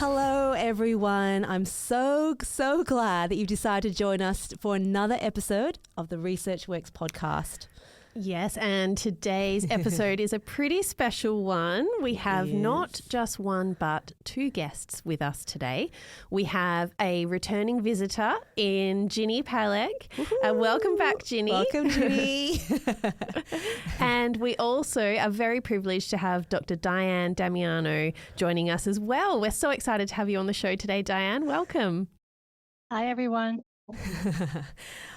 Hello, everyone. I'm so glad that you've decided to join us for another episode of the ResearchWorks podcast. Yes, and today's episode is a pretty special one. We have not just one, but two guests with us today. We have a returning visitor in Ginny Paleg. Welcome back, Ginny. Welcome, Ginny. And we also are very privileged to have Dr. Diane Damiano joining us as well. We're so excited to have you on the show today, Diane. Welcome. Hi, everyone.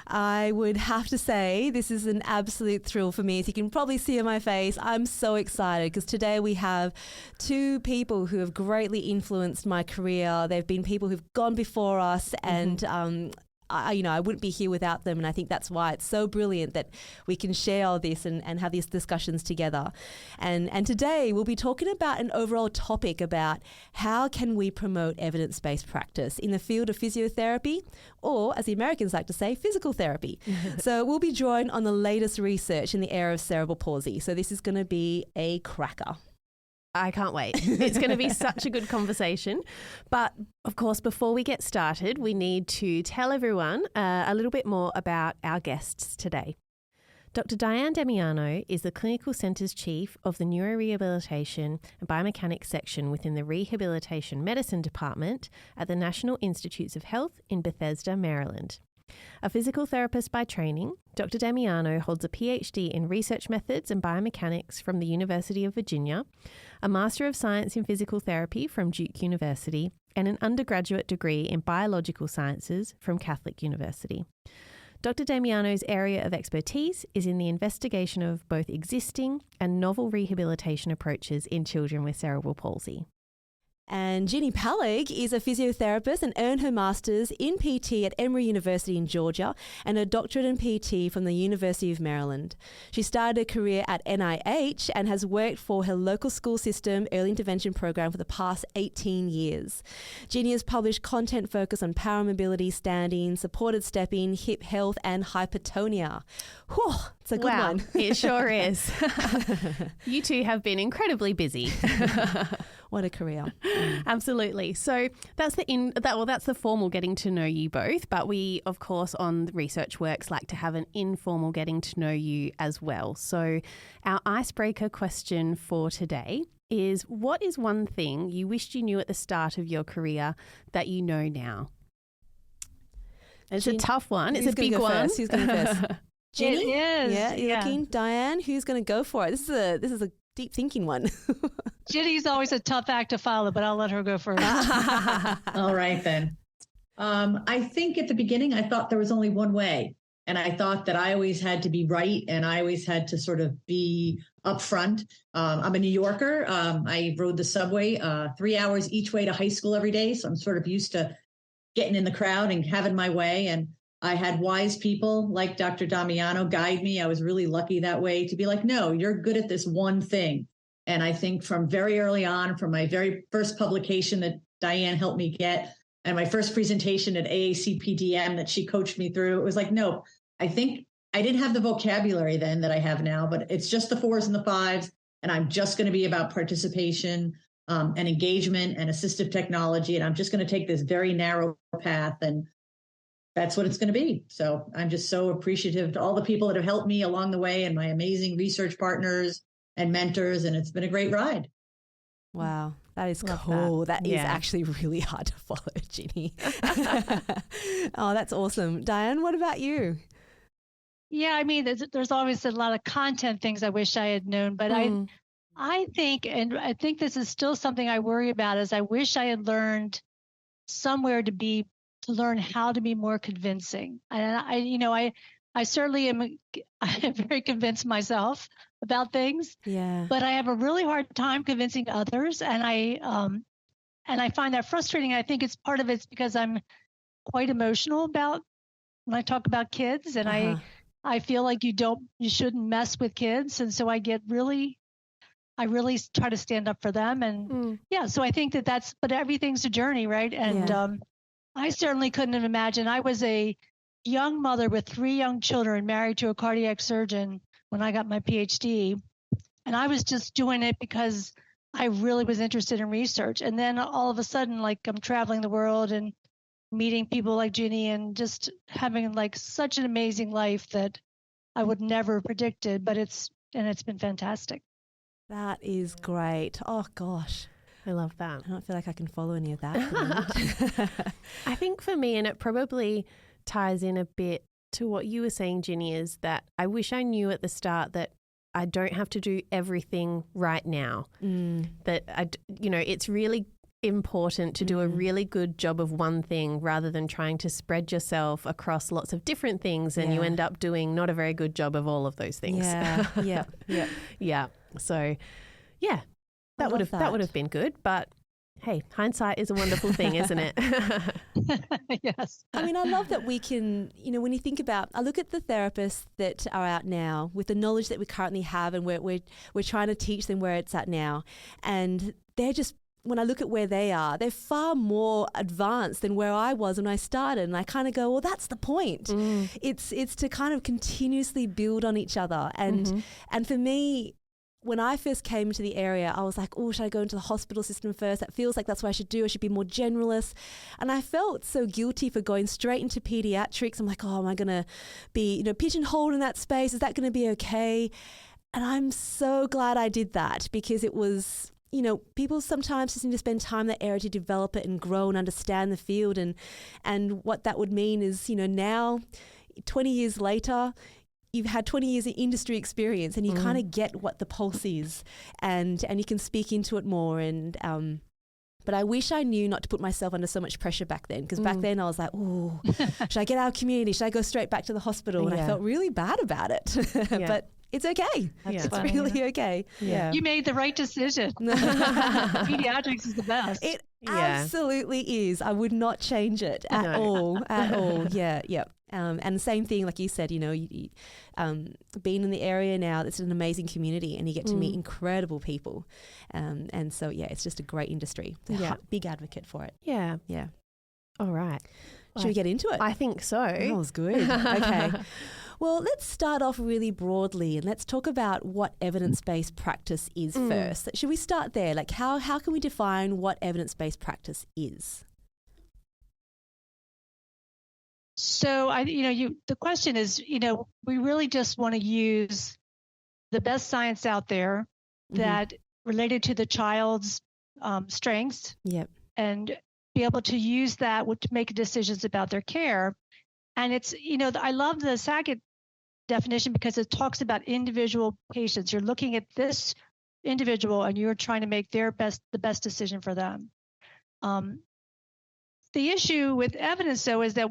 I would have to say this is an absolute thrill for me. As you can probably see on my face, I'm so excited because today we have two people who have greatly influenced my career. They've been people who've gone before us and I wouldn't be here without them, and I think that's why it's so brilliant that we can share all this and have these discussions together. And today we'll be talking about an overall topic about how can we promote evidence-based practice in the field of physiotherapy, or as the Americans like to say, physical therapy. So we'll be drawing on the latest research in the area of cerebral palsy. So this is going to be a cracker. I can't wait. It's going to be such a good conversation. But of course, before we get started, we need to tell everyone a little bit more about our guests today. Dr. Diane Damiano is the Clinical Centres Chief of the Neurorehabilitation and Biomechanics Section within the Rehabilitation Medicine Department at the National Institutes of Health in Bethesda, Maryland. A physical therapist by training, Dr. Damiano holds a PhD in research methods and biomechanics from the University of Virginia, a Master of Science in Physical Therapy from Duke University, and an undergraduate degree in biological sciences from Catholic University. Dr. Damiano's area of expertise is in the investigation of both existing and novel rehabilitation approaches in children with cerebral palsy. And Ginny Paleg is a physiotherapist and earned her master's in PT at Emory University in Georgia and a doctorate in PT from the University of Maryland. She started her career at NIH and has worked for her local school system early intervention program for the past 18 years. Ginny has published content focused on power mobility, standing, supported stepping, hip health, and hypertonia. Whew, it's a good one. It sure is. You two have been incredibly busy. What a career. Absolutely. So that's the formal getting to know you both, but we, of course, on ResearchWorks like to have an informal getting to know you as well. So our icebreaker question for today is, what is one thing you wished you knew at the start of your career that you know now? It's a tough one. It's a big one. Who's going to go first? Ginny? It is. Yeah, you're looking. Diane, who's going to go for it? This is a deep thinking one. Ginny's always a tough act to follow, but I'll let her go first. All right, then. I think at the beginning, I thought there was only one way. And I thought that I always had to be right. And I always had to sort of be upfront. I'm a New Yorker. I rode the subway 3 hours each way to high school every day. So I'm sort of used to getting in the crowd and having my way. And I had wise people like Dr. Damiano guide me. I was really lucky that way to be like, no, you're good at this one thing. And I think from very early on, from my very first publication that Diane helped me get, and my first presentation at AACPDM that she coached me through, it was like, no, I think I didn't have the vocabulary then that I have now, but it's just the 4s and the 5s. And I'm just going to be about participation and engagement and assistive technology. And I'm just going to take this very narrow path. And that's what it's going to be. So I'm just so appreciative to all the people that have helped me along the way and my amazing research partners and mentors. And it's been a great ride. Wow. That is Love cool. that. That is actually really hard to follow, Ginny. Oh, that's awesome. Diane, what about you? Yeah, I mean, there's always a lot of content things I wish I had known, but I think, and I think this is still something I worry about, is I wish I had learned somewhere to learn how to be more convincing. And I certainly am very convinced myself about things. Yeah. But I have a really hard time convincing others, and I find that frustrating. I think it's part of it's because I'm quite emotional about when I talk about kids, and I feel like you shouldn't mess with kids, and so I really try to stand up for them, and so I think but everything's a journey, right? And I certainly couldn't have imagined. I was a young mother with 3 young children, married to a cardiac surgeon when I got my PhD. And I was just doing it because I really was interested in research. And then all of a sudden, like I'm traveling the world and meeting people like Ginny and just having like such an amazing life that I would never have predicted, but it's been fantastic. That is great. Oh gosh. I love that. I don't feel like I can follow any of that. I think for me, and it probably ties in a bit to what you were saying, Ginny, is that I wish I knew at the start that I don't have to do everything right now. That it's really important to do a really good job of one thing rather than trying to spread yourself across lots of different things, and you end up doing not a very good job of all of those things. Yeah. So, yeah. That would have been good, but hey, hindsight is a wonderful thing, isn't it? Yes. I mean, I love that we can, when you think about, I look at the therapists that are out now with the knowledge that we currently have, and we're trying to teach them where it's at now, and they're just, when I look at where they are, they're far more advanced than where I was when I started, and I kind of go, well, that's the point. It's to kind of continuously build on each other, and for me, when I first came to the area, I was like, oh, should I go into the hospital system first? That feels like that's what I should do. I should be more generalist. And I felt so guilty for going straight into pediatrics. I'm like, oh, am I going to be, pigeonholed in that space? Is that going to be okay? And I'm so glad I did that, because it was, people sometimes just need to spend time in that area to develop it and grow and understand the field. And what that would mean is, now, 20 years later, you've had 20 years of industry experience, and you kind of get what the pulse is, and you can speak into it more. And but I wish I knew not to put myself under so much pressure back then, because back then I was like, oh, should I get out of community? Should I go straight back to the hospital? And I felt really bad about it. But it's okay. It's really okay. Yeah. You made the right decision. Pediatrics is the best. It absolutely is. I would not change it at all. Yeah. And the same thing, like you said, being in the area now, it's an amazing community, and you get to meet incredible people. And so, it's just a great industry. Big advocate for it. Yeah. Yeah. All right. Should we get into it? I think so. That was good. Okay. Well, let's start off really broadly, and let's talk about what evidence-based practice is first. Should we start there? Like, how can we define what evidence-based practice is? So the question is, we really just want to use the best science out there that related to the child's strengths, and be able to use that to make decisions about their care. And it's, I love the Sackett definition because it talks about individual patients. You're looking at this individual and you're trying to make the best decision for them. The issue with evidence, though, is that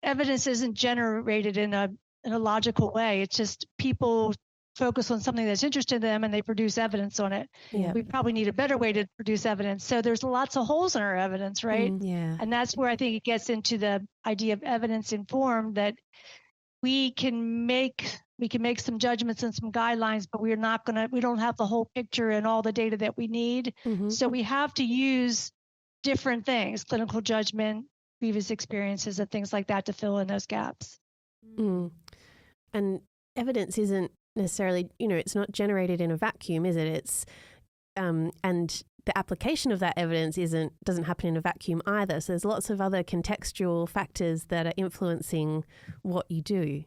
evidence isn't generated in a logical way. It's just people focus on something that's interested in them and they produce evidence on it. Yeah. We probably need a better way to produce evidence. So there's lots of holes in our evidence, right? And that's where I think it gets into the idea of evidence informed, that we can make some judgments and some guidelines, but we don't have the whole picture and all the data that we need. So we have to use different things, clinical judgment, previous experiences, and things like that to fill in those gaps. And evidence isn't necessarily, it's not generated in a vacuum, is it? It's and the application of that evidence doesn't happen in a vacuum either. So there's lots of other contextual factors that are influencing what you do.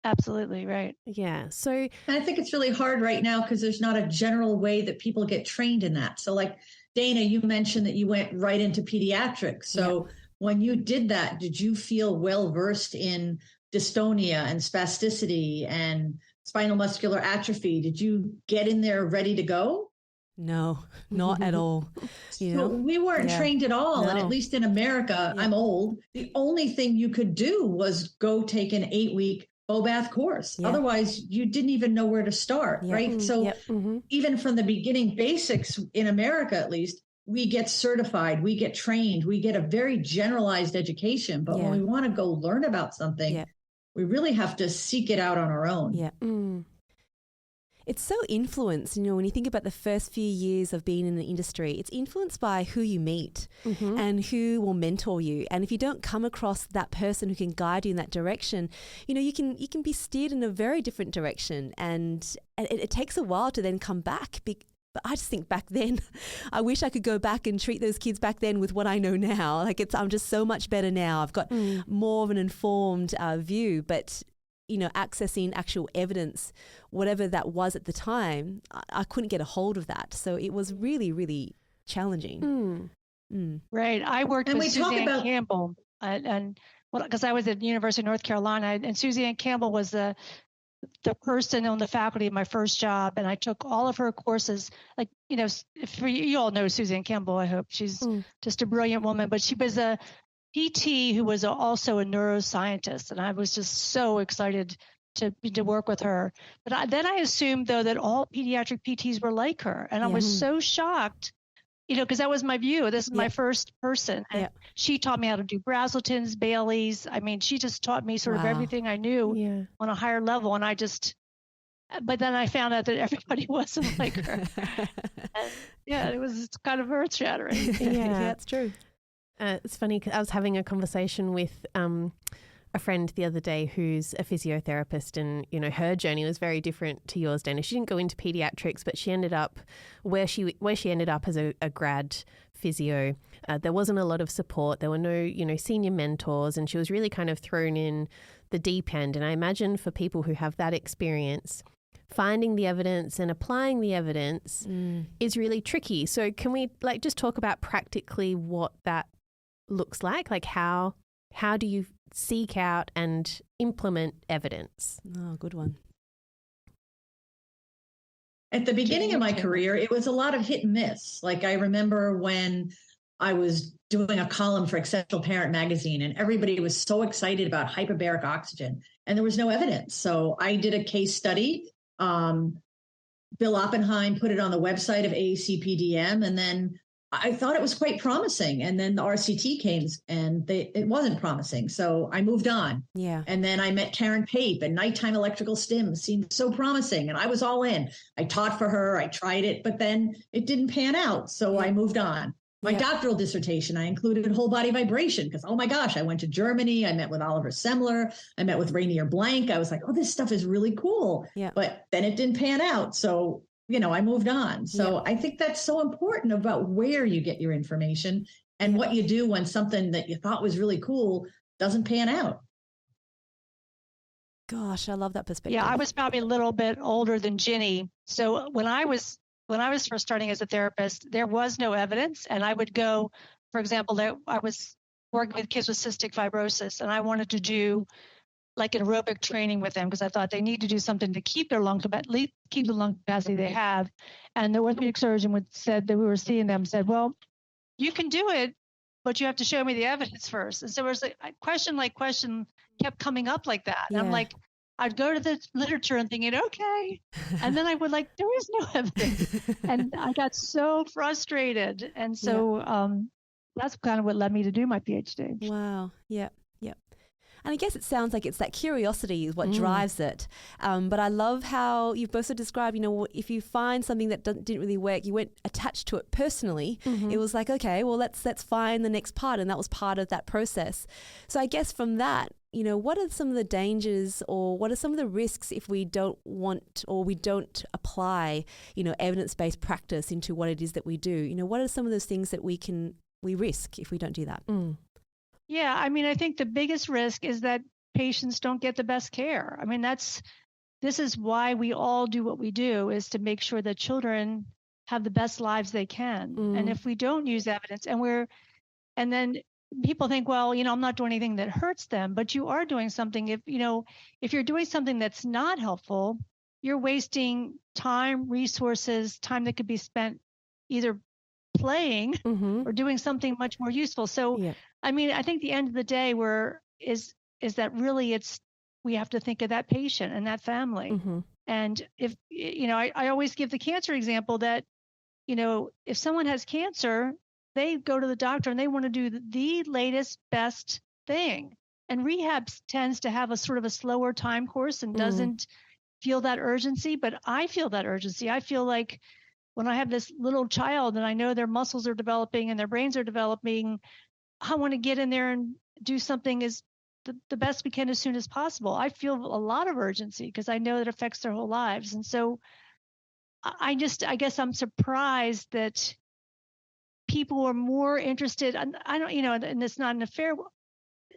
Absolutely, right. Yeah. So and I think it's really hard right now because there's not a general way that people get trained in that. So like Dana, you mentioned that you went right into pediatrics. So when you did that, did you feel well versed in dystonia and spasticity and spinal muscular atrophy? Did you get in there ready to go? No, not at all. So we weren't trained at all. No. And at least in America, I'm old. The only thing you could do was go take an 8-week Bobath course. Otherwise, you didn't even know where to start, right? So even from the beginning basics in America, at least, we get certified, we get trained, we get a very generalized education. But when we want to go learn about something, we really have to seek it out on our own. It's so influenced, when you think about the first few years of being in the industry, it's influenced by who you meet and who will mentor you. And if you don't come across that person who can guide you in that direction, you can be steered in a very different direction. And it takes a while to then come back But I just think back then, I wish I could go back and treat those kids back then with what I know now. Like I'm just so much better now. I've got more of an informed view, but accessing actual evidence, whatever that was at the time, I couldn't get a hold of that. So it was really, really challenging. Right. I worked with Suzanne Campbell, and because I was at the University of North Carolina, and Suzanne Campbell was the person on the faculty of my first job, and I took all of her courses. Like, you all know Suzanne Campbell, I hope. She's just a brilliant woman, but she was a PT who was also a neuroscientist, and I was just so excited to work with her. But then I assumed, though, that all pediatric PTs were like her, and I was so shocked, because that was my view. This is my first person. And she taught me how to do Brazeltons, Baileys. I mean, she just taught me sort of everything I knew on a higher level. And but then I found out that everybody wasn't like her. And, it was kind of earth shattering. Yeah, that's true. It's funny, 'cause I was having a conversation with a friend the other day who's a physiotherapist, and her journey was very different to yours, Dana. She didn't go into pediatrics, but she ended up where she ended up as a grad physio. There wasn't a lot of support. There were no senior mentors, and she was really kind of thrown in the deep end. And I imagine for people who have that experience, finding the evidence and applying the evidence is really tricky. So can we just talk about practically what that looks like? Like how do you seek out and implement evidence? Oh, good one. At the beginning of my career, it was a lot of hit and miss. Like I remember when I was doing a column for Exceptional Parent magazine, and everybody was so excited about hyperbaric oxygen, and there was no evidence. So I did a case study. Bill Oppenheim put it on the website of AACPDM, and then I thought it was quite promising. And then the RCT came, and it wasn't promising. So I moved on. Yeah. And then I met Karen Pape, and nighttime electrical stim seemed so promising. And I was all in. I taught for her. I tried it, but then it didn't pan out. So I moved on. My doctoral dissertation, I included whole body vibration because, oh my gosh, I went to Germany. I met with Oliver Semler. I met with Rainier Blank. I was like, oh, this stuff is really cool. Yeah. But then it didn't pan out. So I moved on. So I think that's so important about where you get your information and what you do when something that you thought was really cool doesn't pan out. Gosh, I love that perspective. Yeah, I was probably a little bit older than Ginny. So when I was first starting as a therapist, there was no evidence. And I would go, for example, I was working with kids with cystic fibrosis, and I wanted to do like aerobic training with them because I thought they need to do something to keep their lung capacity they have. And the orthopedic surgeon said that we were seeing them, said, well, you can do it, but you have to show me the evidence first. And so it was a question kept coming up like that. And I'm like, I'd go to the literature and thinking, okay. And then I would there is no evidence. And I got so frustrated. And so that's kind of what led me to do my PhD. Wow. Yeah. And I guess it sounds like it's that curiosity is what drives it. But I love how you've both described, if you find something that didn't really work, you weren't attached to it personally. Mm-hmm. It was like, okay, well, let's find the next part. And that was part of that process. So I guess from that, what are some of the dangers or what are some of the risks if we don't want or we don't apply, evidence-based practice into what it is that we do? What are some of those things that we risk if we don't do that? Yeah, I mean, I think the biggest risk is that patients don't get the best care. I mean, this is why we all do what we do, is to make sure that children have the best lives they can. And if we don't use evidence and then people think, well, I'm not doing anything that hurts them, but you are doing something. If you're doing something that's not helpful, you're wasting time, resources, time that could be spent either playing or doing something much more useful. So, I mean, I think the end of the day is that really we have to think of that patient and that family. And if, I always give the cancer example that, if someone has cancer, they go to the doctor and they want to do the latest, best thing. And rehab tends to have a sort of a slower time course and doesn't feel that urgency, but I feel that urgency. I feel like when I have this little child and I know their muscles are developing and their brains are developing, I want to get in there and do something as the best we can as soon as possible. I feel a lot of urgency because I know that affects their whole lives. And so I guess I'm surprised that people are more interested, and I don't, and it's not in a fair,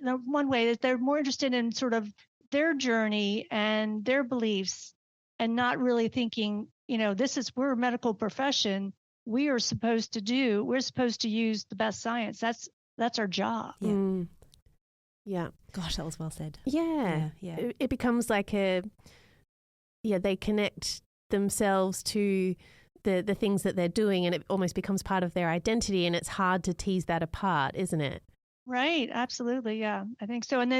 one way that they're more interested in sort of their journey and their beliefs and not really thinking, we're a medical profession. We're supposed to use the best science. That's our job. Yeah. Yeah. Gosh, that was well said. Yeah. Yeah. It becomes like they connect themselves to the things that they're doing, and it almost becomes part of their identity, and it's hard to tease that apart, isn't it? Right. Absolutely. Yeah, I think so. And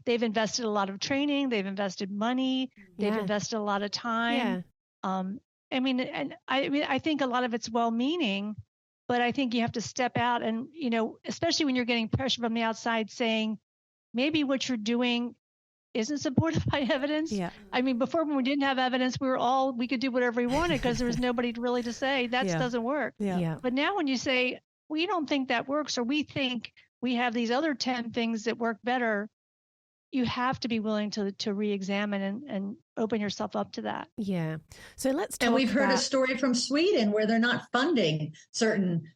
they've invested a lot of training. They've invested money. They've invested a lot of time. Yeah. I think a lot of it's well-meaning, but I think you have to step out and, especially when you're getting pressure from the outside saying maybe what you're doing isn't supported by evidence. Yeah. Before, when we didn't have evidence, we could do whatever we wanted because there was nobody really to say that doesn't work. Yeah. But now when you say, we don't think that works, or we think we have these other 10 things that work better, you have to be willing to re-examine and open yourself up to that. Yeah. So let's talk. And we've heard a story from Sweden where they're not funding certain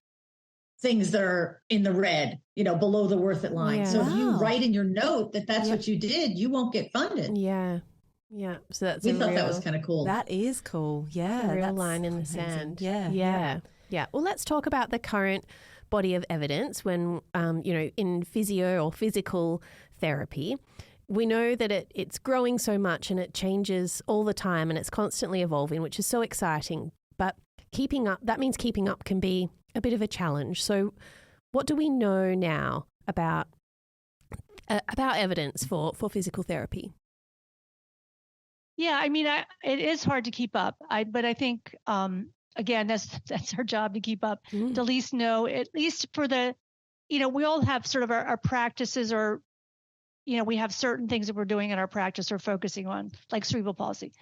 things that are in the red, below the worth it line. Yeah. So if you write in your note that that's what you did, you won't get funded. Yeah. Yeah. So we thought that was kind of cool. That is cool. Yeah. A real line in the sand. Yeah. Well, let's talk about the current body of evidence when, in physio or physical therapy. We know that it's growing so much and it changes all the time and it's constantly evolving, which is so exciting. But that means keeping up can be a bit of a challenge. So what do we know now about evidence for physical therapy? Yeah, it is hard to keep up. But I think, again, that's our job to keep up, to at least know, at least for we all have sort of our practices, or, we have certain things that we're doing in our practice or focusing on, like cerebral palsy.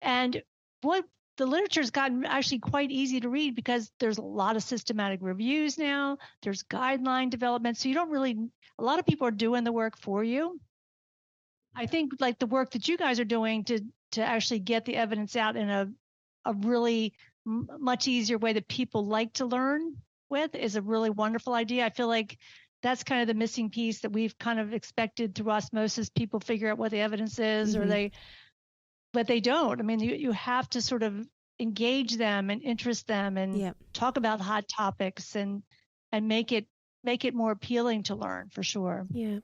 And what the literature has gotten actually quite easy to read because there's a lot of systematic reviews now. There's guideline development. So a lot of people are doing the work for you. I think like the work that you guys are doing to actually get the evidence out in a really much easier way that people like to learn with is a really wonderful idea. I feel like that's kind of the missing piece that we've kind of expected through osmosis. People figure out what the evidence is, but they don't. You have to sort of engage them and interest them and talk about hot topics and make it more appealing to learn, for sure. Yeah.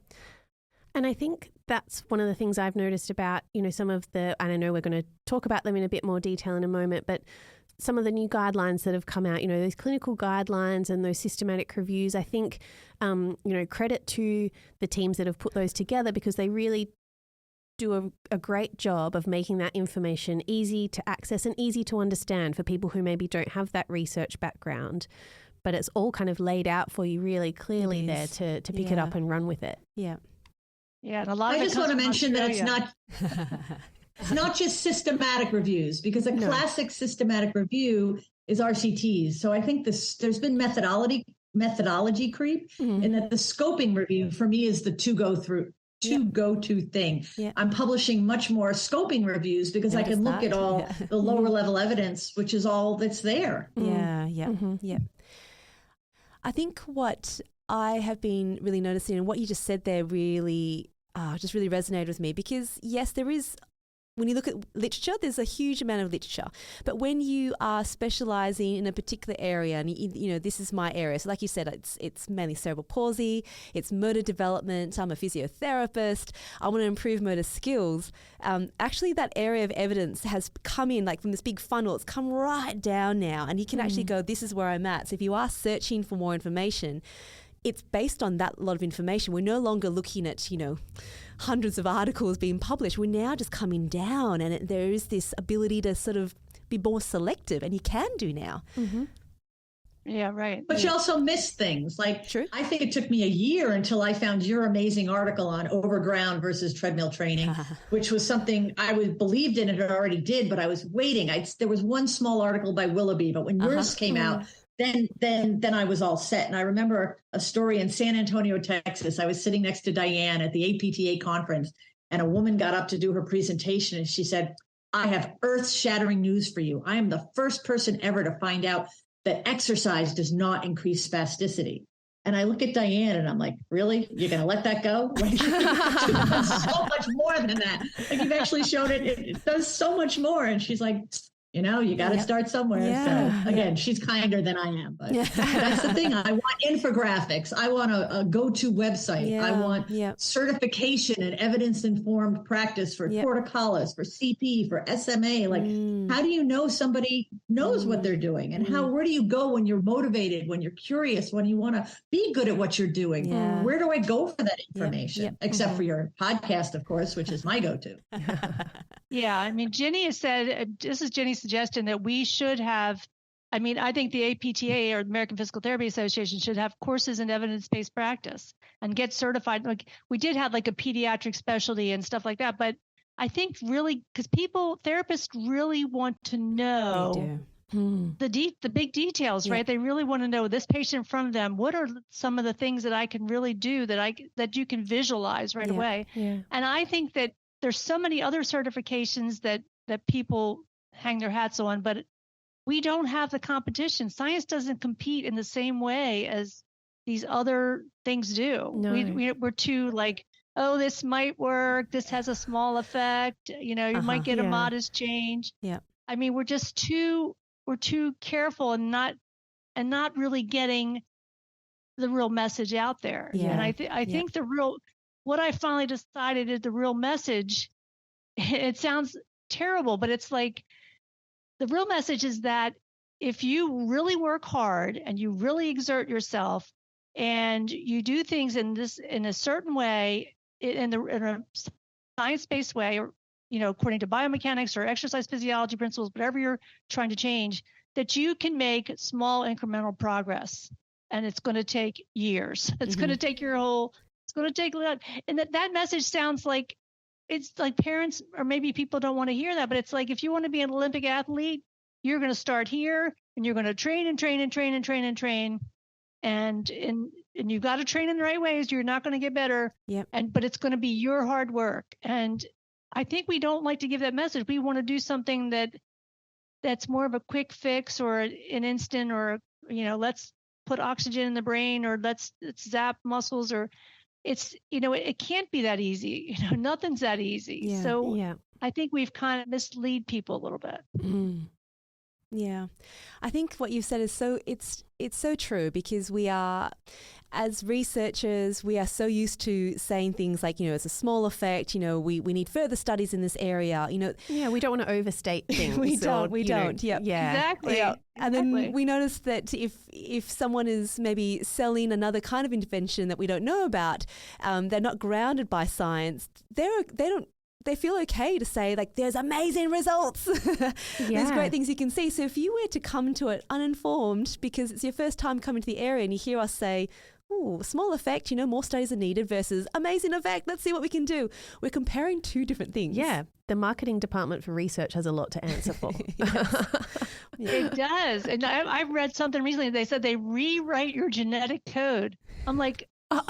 And I think that's one of the things I've noticed about, some of and I know we're going to talk about them in a bit more detail in a moment, but some of the new guidelines that have come out, those clinical guidelines and those systematic reviews, I think, credit to the teams that have put those together because they really do a great job of making that information easy to access and easy to understand for people who maybe don't have that research background. But it's all kind of laid out for you really clearly there to pick it up and run with it. Yeah. Yeah, and a lot. I just want to mention that it's not just systematic reviews, because a classic systematic review is RCTs. So I think there's been methodology creep, and that the scoping review for me is the go-to thing. Yeah. I'm publishing much more scoping reviews because I can look at all the lower level evidence, which is all that's there. Yeah. I think what I have been really noticing, and what you just said there really just really resonated with me, because yes, there is, when you look at literature, there's a huge amount of literature, but when you are specializing in a particular area, and this is my area, so like you said, it's mainly cerebral palsy, it's motor development, I'm a physiotherapist, I want to improve motor skills. Actually, that area of evidence has come in, like from this big funnel, it's come right down now, and you can actually go, this is where I'm at. So if you are searching for more information, it's based on that lot of information. We're no longer looking at, hundreds of articles being published. We're now just coming down, and there is this ability to sort of be more selective, and you can do now. Mm-hmm. Yeah, right. But you also miss things. Like, True. I think it took me a year until I found your amazing article on overground versus treadmill training, which was something I believed in and already did, but I was waiting. There was one small article by Willoughby, but when yours came out, then I was all set. And I remember a story in San Antonio, Texas. I was sitting next to Diane at the APTA conference, and a woman got up to do her presentation, and she said, I have earth-shattering news for you. I am the first person ever to find out that exercise does not increase spasticity. And I look at Diane and I'm like, really? You're going to let that go? Like, it does so much more than that. Like, you've actually shown it does so much more. And she's like, you got to start somewhere. Yeah. So again, she's kinder than I am, but that's the thing. I want infographics. I want a go-to website. I want certification and evidence-informed practice for torticollis, for CP, for SMA. Like, how do you know somebody knows what they're doing? And where do you go when you're motivated, when you're curious, when you want to be good at what you're doing? Yeah. Where do I go for that information? Except for your podcast, of course, which is my go-to. Yeah, I mean, Ginny has said, this is Ginny's suggestion, that we should have, I mean, I think the APTA, or American Physical Therapy Association, should have courses in evidence-based practice and get certified. Like, we did have like a pediatric specialty and stuff like that, but I think really, because therapists really want to know the big details, right? They really want to know this patient in front of them. What are some of the things that I can really do that you can visualize right away? Yeah. And I think that there's so many other certifications that people hang their hats on, but we don't have the competition. Science doesn't compete in the same way as these other things do. No. We're too like, oh, this might work. This has a small effect. You might get a modest change. Yeah. I mean, we're too careful and not really getting the real message out there. Yeah. And I think what I finally decided is the real message. It sounds terrible, but it's like, the real message is that if you really work hard and you really exert yourself and you do things in a certain way, in a science-based way, or according to biomechanics or exercise physiology principles, whatever you're trying to change, that you can make small incremental progress, and it's going to take years. It's going to take it's going to take a lot. And that message sounds like, it's like parents or maybe people don't want to hear that, but it's like, if you want to be an Olympic athlete, you're going to start here and you're going to train and train and train and train and train. And you've got to train in the right ways. You're not going to get better. Yep. But it's going to be your hard work. And I think we don't like to give that message. We want to do something that's more of a quick fix or an instant, or, let's put oxygen in the brain, or let's zap muscles, or it's, it can't be that easy. Nothing's that easy. Yeah, so I think we've kind of mislead people a little bit. Mm. Yeah. I think what you've said is it's so true, because we are, as researchers, we are so used to saying things like, it's a small effect, we need further studies in this area, Yeah, we don't want to overstate things. we don't. Yeah. Exactly. Yeah. And then we notice that if someone is maybe selling another kind of intervention that we don't know about, they're not grounded by science, they feel okay to say, like, there's amazing results. There's great things you can see. So if you were to come to it uninformed, because it's your first time coming to the area, and you hear us say, ooh, small effect, more studies are needed, versus amazing effect, let's see what we can do. We're comparing two different things. Yeah. The marketing department for research has a lot to answer for. It does. And I read something recently. They said they rewrite your genetic code. I'm like, how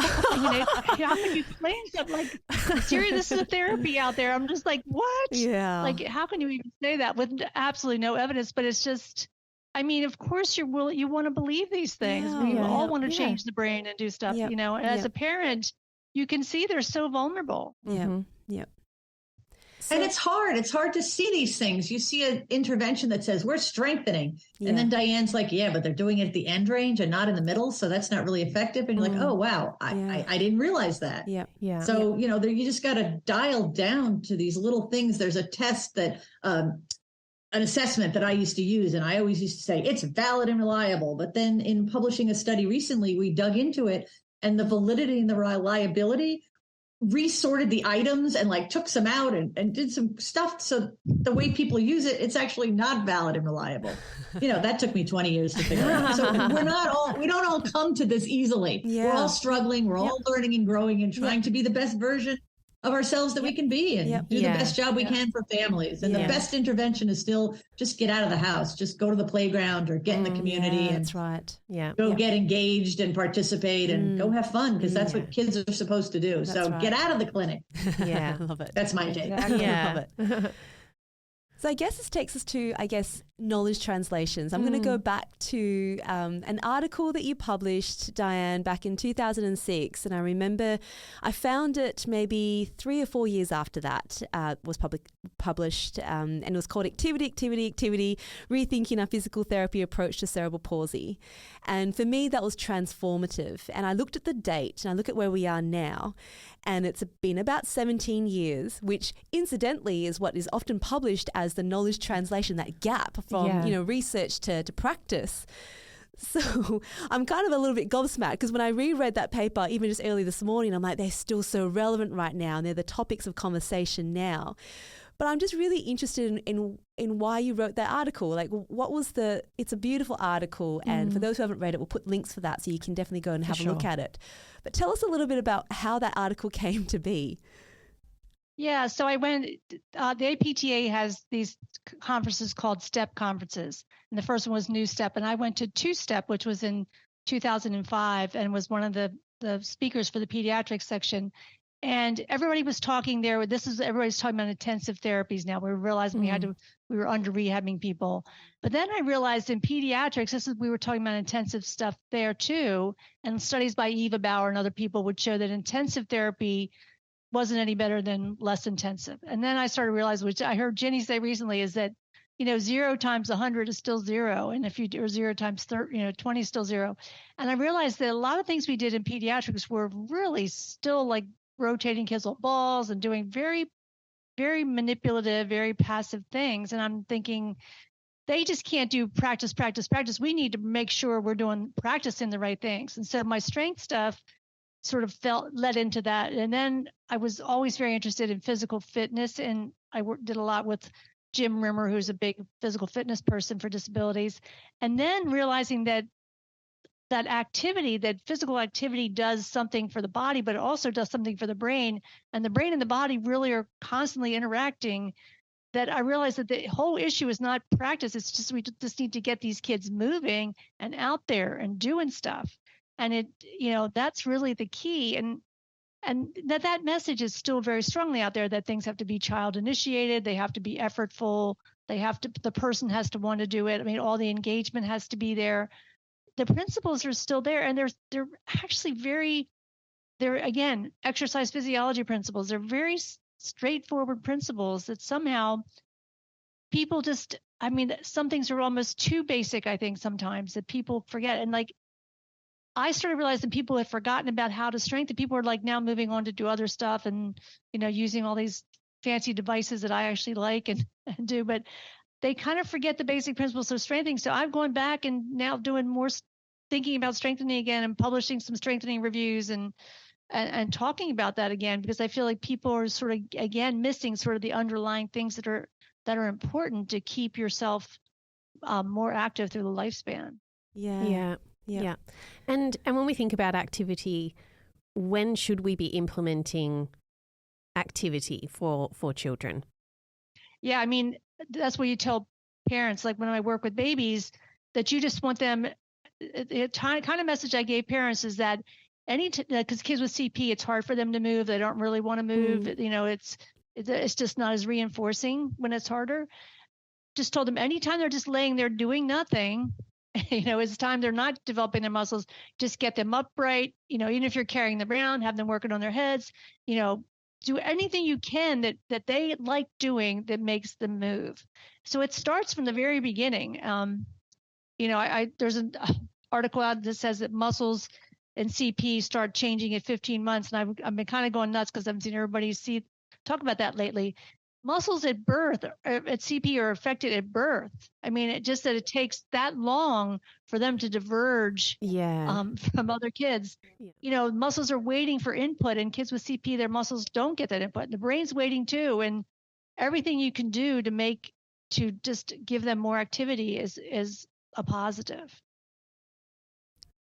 can you claim something like, seriously, this is a therapy out there? I'm just like, what? Yeah. Like, how can you even say that with absolutely no evidence? But it's just, I mean, of course you want to believe these things. Yeah, we all want to change the brain and do stuff, and as a parent, you can see they're so vulnerable. Yeah. Mm-hmm. Yeah. And it's hard. It's hard to see these things. You see an intervention that says we're strengthening. Yeah. And then Diane's like, but they're doing it at the end range and not in the middle. So that's not really effective. And you're like, oh, wow, I didn't realize that. Yeah. Yeah. So, you just got to dial down to these little things. There's a test that, an assessment that I used to use, and I always used to say it's valid and reliable. But then in publishing a study recently, we dug into it, and the validity and the reliability resorted the items and took some out and did some stuff. So the way people use it, it's actually not valid and reliable. That took me 20 years to figure out. So we don't all come to this easily. Yeah. We're all struggling. We're all learning and growing and trying to be the best version of ourselves that we can be, and do the best job we can for families. And the best intervention is still just get out of the house, just go to the playground or get in the community. And that's right. Yeah. Go get engaged and participate and go have fun, because that's what kids are supposed to do. That's so get out of the clinic. Yeah. I love it. That's my take. Exactly. Yeah. I love it. So I guess this takes us to, knowledge translations. I'm going to go back to an article that you published, Diane, back in 2006. And I remember I found it maybe 3 or 4 years after that was published. And it was called Activity, Rethinking Our Physical Therapy Approach to Cerebral Palsy. And for me, that was transformative. And I looked at the date and I look at where we are now. And it's been about 17 years, which incidentally is what is often published as the knowledge translation, that gap from research to practice. So I'm kind of a little bit gobsmacked because when I reread that paper, even just early this morning, I'm like, they're still so relevant right now and they're the topics of conversation now. But I'm just really interested in why you wrote that article. Like, what was it's a beautiful article. And for those who haven't read it, we'll put links for that so you can definitely go and have a look at it. But tell us a little bit about how that article came to be. Yeah, so I went, the APTA has these conferences called STEP conferences. And the first one was New STEP. And I went to 2-STEP, which was in 2005 and was one of the speakers for the pediatrics section. And everybody was talking there. Everybody's talking about intensive therapies now. We were realizing we were under rehabbing people. But then I realized in pediatrics, we were talking about intensive stuff there too. And studies by Eva Bauer and other people would show that intensive therapy wasn't any better than less intensive. And then I started to realize, which I heard Ginny say recently, is that 0 times 100 is still 0, and if you do 0 times 20 is still 0. And I realized that a lot of things we did in pediatrics were really still like rotating kids with balls and doing very, very manipulative, very passive things. And I'm thinking, they just can't do practice. We need to make sure we're doing practicing the right things. And so my strength stuff sort of led into that. And then I was always very interested in physical fitness, and I did a lot with Jim Rimmer, who's a big physical fitness person for disabilities. And then realizing that physical activity does something for the body, but it also does something for the brain. And the brain and the body really are constantly interacting. That I realized that the whole issue is not practice. It's just, we just need to get these kids moving and out there and doing stuff. And that's really the key. And that message is still very strongly out there, that things have to be child initiated. They have to be effortful. The person has to want to do it. I mean, all the engagement has to be there. The principles are still there. And they're actually they're again, exercise physiology principles. They're very straightforward principles that somehow people some things are almost too basic, I think, sometimes, that people forget. And I started realizing people had forgotten about how to strengthen. People are now moving on to do other stuff and, using all these fancy devices that I actually like and do, but they kind of forget the basic principles of strengthening. So I'm going back and now doing more thinking about strengthening again and publishing some strengthening reviews and talking about that again, because I feel like people are sort of, again, missing sort of the underlying things that are important to keep yourself more active through the lifespan. Yeah. And when we think about activity, when should we be implementing activity for children? Yeah, I mean, that's what you tell parents, like when I work with babies, that you just want them, the kind of message I gave parents is that because kids with CP, it's hard for them to move. They don't really want to move. It's just not as reinforcing when it's harder. Just told them anytime they're just laying there doing nothing, it's time they're not developing their muscles, just get them upright, even if you're carrying them around, have them working on their heads, do anything you can that they like doing that makes them move. So it starts from the very beginning. There's an article out that says that muscles and CP start changing at 15 months. And I've been kind of going nuts because I've seen everybody talk about that lately. Muscles at birth, at CP, are affected at birth. I mean, it just that it takes that long for them to diverge from other kids. Yeah. Muscles are waiting for input, and kids with CP, their muscles don't get that input. The brain's waiting too, and everything you can do to just give them more activity is a positive.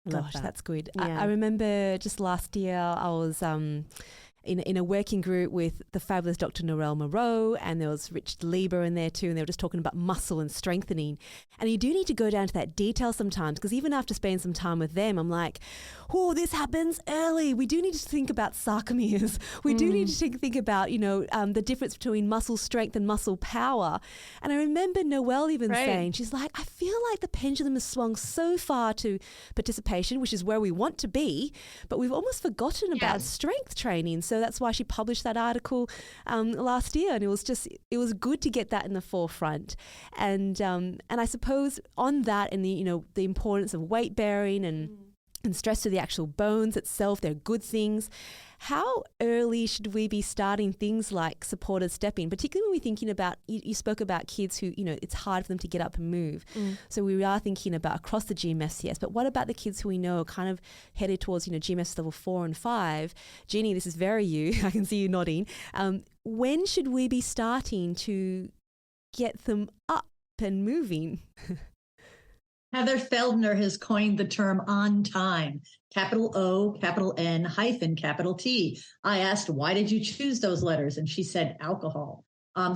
Gosh, that's good. Yeah. I remember just last year I was in a working group with the fabulous Dr. Norelle Moreau, and there was Rich Lieber in there too, and they were just talking about muscle and strengthening. And you do need to go down to that detail sometimes, because even after spending some time with them, I'm like, oh, this happens early. We do need to think about sarcomeres. We do need to think about, the difference between muscle strength and muscle power. And I remember Noelle even saying, she's like, I feel like the pendulum has swung so far to participation, which is where we want to be, but we've almost forgotten about strength training. So that's why she published that article last year, and it was good to get that in the forefront. And I suppose on that, and the importance of weight bearing and stress to the actual bones itself, they're good things. How early should we be starting things like supported stepping, particularly when we're thinking about, you spoke about kids who, it's hard for them to get up and move. So we are thinking about across the GMFCS, but what about the kids who we know are kind of headed towards, GMFC level 4 and 5? Ginny, this is very you. I can see you nodding. When should we be starting to get them up and moving? Heather Feldner has coined the term on time, capital O, capital N, hyphen, capital T. I asked, why did you choose those letters? And she said, alcohol.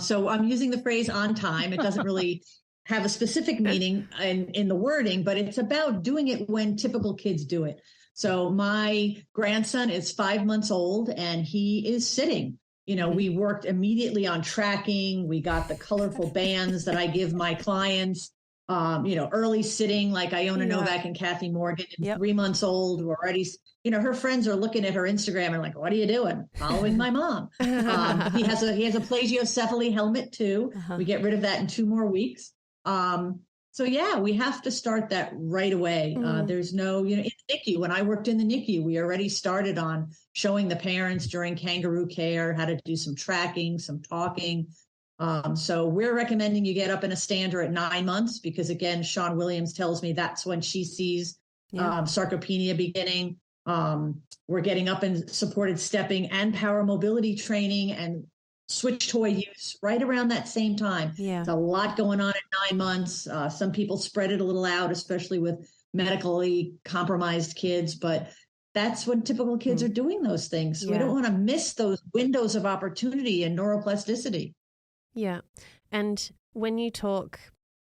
So I'm using the phrase on time. It doesn't really have a specific meaning in the wording, but it's about doing it when typical kids do it. So my grandson is 5 months old and he is sitting. We worked immediately on tracking. We got the colorful bands that I give my clients. Early sitting like Iona Novak and Kathy Morgan, 3 months old, who already, her friends are looking at her Instagram and like, what are you doing? Following my mom. He has a plagiocephaly helmet too. We get rid of that in 2 more weeks. So we have to start that right away. There's no, in the NICU, when I worked in the NICU, we already started on showing the parents during kangaroo care how to do some tracking, some talking. So we're recommending you get up in a stander at 9 months, because again, Sean Williams tells me that's when she sees sarcopenia beginning. We're getting up in supported stepping and power mobility training and switch toy use right around that same time. There's a lot going on at 9 months. Some people spread it a little out, especially with medically compromised kids, but that's when typical kids are doing those things. So we don't want to miss those windows of opportunity and neuroplasticity. Yeah. And when you talk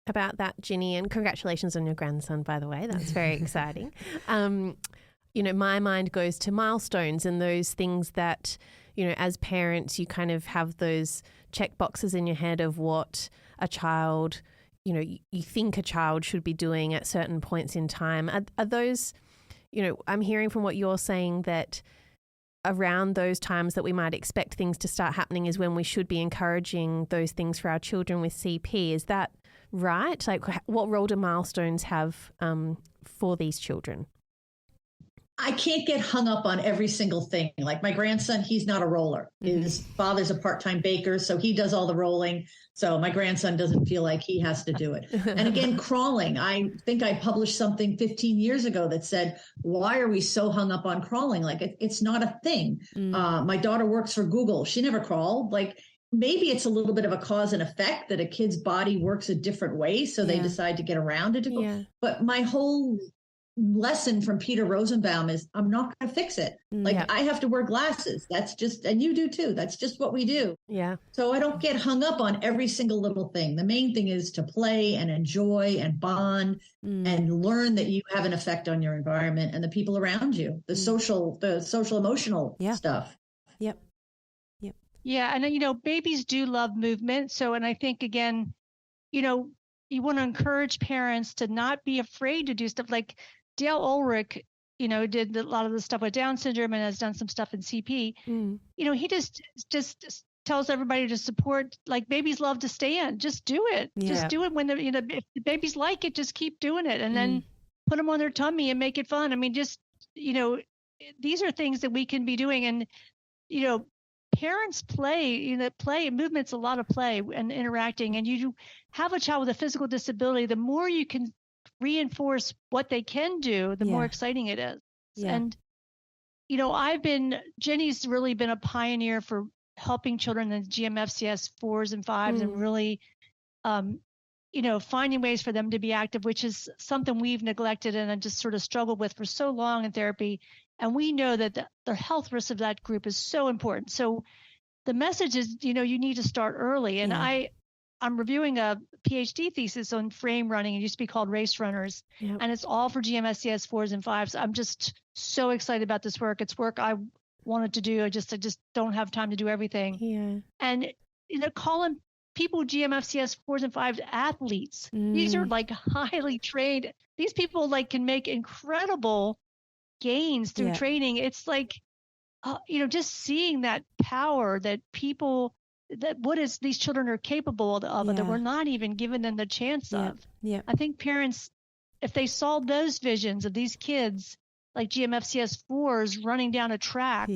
about that, Ginny, and congratulations on your grandson, by the way, that's very exciting. My mind goes to milestones and those things that, as parents, you kind of have those check boxes in your head of what a child, you think a child should be doing at certain points in time. Are those, I'm hearing from what you're saying that around those times that we might expect things to start happening is when we should be encouraging those things for our children with CP. Is that right? Like, what role do milestones have for these children? I can't get hung up on every single thing. Like my grandson, he's not a roller. His father's a part-time baker, so he does all the rolling. So my grandson doesn't feel like he has to do it. And again, crawling. I think I published something 15 years ago that said, why are we so hung up on crawling? Like it's not a thing. My daughter works for Google. She never crawled. Like maybe it's a little bit of a cause and effect that a kid's body works a different way. So they decide to get around it. But my whole lesson from Peter Rosenbaum is I'm not going to fix it. Like I have to wear glasses. That's just, and you do too. That's just what we do. Yeah. So I don't get hung up on every single little thing. The main thing is to play and enjoy and bond and learn that you have an effect on your environment and the people around you, the social emotional stuff. Yep. Yeah. And, babies do love movement. So, and I think again, you want to encourage parents to not be afraid to do stuff like Dale Ulrich, did a lot of the stuff with Down syndrome and has done some stuff in CP. He just tells everybody to support, like babies love to stand. Just do it. Just do it when if the babies like it, just keep doing it. And then put them on their tummy and make it fun. I mean, just, these are things that we can be doing. And, parents play, movement's a lot of play and interacting. And you have a child with a physical disability, the more you can reinforce what they can do, the more exciting it is. And, Jenny's really been a pioneer for helping children in GMFCS 4s and 5s and really, finding ways for them to be active, which is something we've neglected and just sort of struggled with for so long in therapy. And we know that the health risks of that group is so important. So the message is, you need to start early. And I'm reviewing a PhD thesis on frame running. It used to be called Race Runners, and it's all for GMFCS 4s and 5s. I'm just so excited about this work. It's work I wanted to do. I just don't have time to do everything. Yeah. And calling people GMFCS 4s and 5s athletes. These are like highly trained. These people can make incredible gains through training. It's like, just seeing that power that these children are capable of, that we're not even giving them the chance of. Yeah. I think parents, if they saw those visions of these kids like GMFCS 4s running down a track,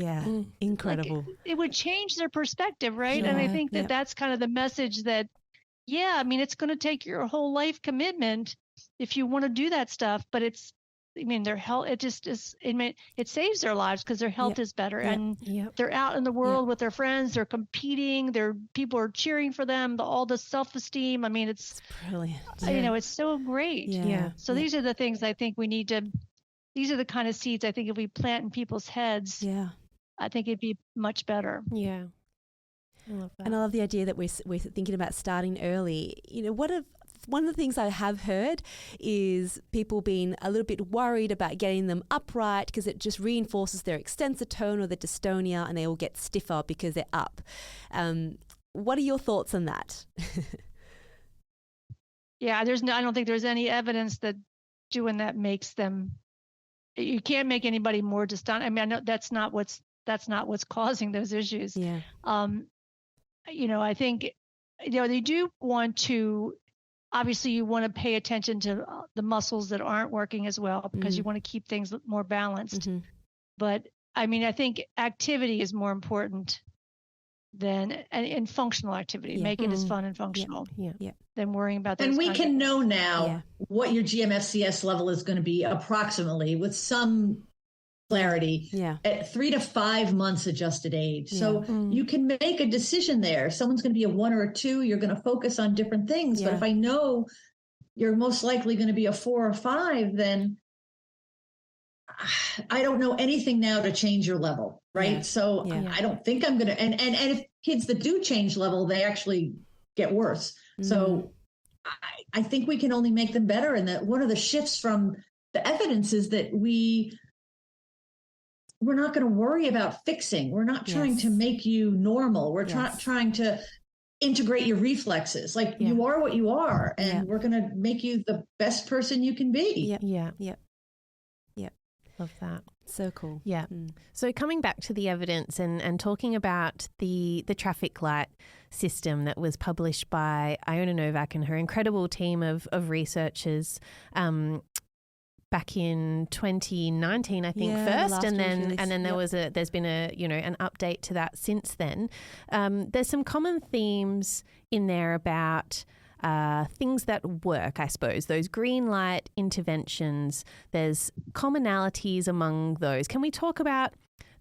incredible. It would change their perspective, right? And I think that's kind of the message that, it's going to take your whole life commitment if you want to do that stuff, but their health, it saves their lives because their health is better. And they're out in the world with their friends, they're competing, people are cheering for them, all the self-esteem. It's brilliant. It's so great. So these are the things I think we need to, these are the kind of seeds I think if we plant in people's heads, I think it'd be much better. Yeah. I love that. And I love the idea that we're thinking about starting early. One of the things I have heard is people being a little bit worried about getting them upright because it just reinforces their extensor tone or the dystonia, and they all get stiffer because they're up. What are your thoughts on that? I don't think there's any evidence that doing that makes them. You can't make anybody more dystonia. I know that's not what's causing those issues. Yeah. I think they do want to. Obviously, you want to pay attention to the muscles that aren't working as well because you want to keep things more balanced. But I think activity is more important than and functional activity. Make it as fun and functional than worrying about those. And we can know now what your GMFCS level is going to be approximately with some clarity at 3 to 5 months adjusted age. So you can make a decision there. Someone's going to be a 1 or a 2. You're going to focus on different things. But if I know you're most likely going to be a 4 or 5, then I don't know anything now to change your level. Right. So I don't think I'm going to, and if kids that do change level, they actually get worse. So I think we can only make them better. And that one of the shifts from the evidence is that we're not going to worry about fixing. We're not trying to make you normal. We're trying to integrate your reflexes. Like you are what you are, and we're going to make you the best person you can be. Yeah. Love that. So cool. Yeah. So coming back to the evidence and talking about the traffic light system that was published by Iona Novak and her incredible team of researchers, back in 2019, I think first, and then there's been an update to that since then. There's some common themes in there about things that work, I suppose, those green light interventions. There's commonalities among those. Can we talk about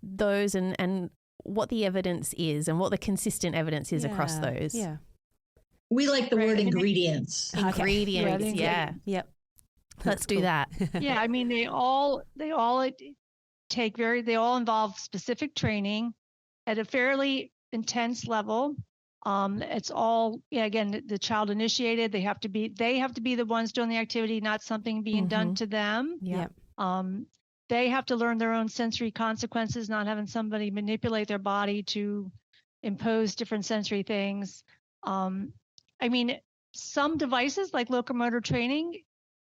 those and what the evidence is and what the consistent evidence is across those? Yeah. We like the word ingredients. Ingredients, Yep. Let's do that. They all involve specific training at a fairly intense level. It's all again, the child initiated. They have to be the ones doing the activity, not something being done to them. They have to learn their own sensory consequences, not having somebody manipulate their body to impose different sensory things. Some devices like locomotor training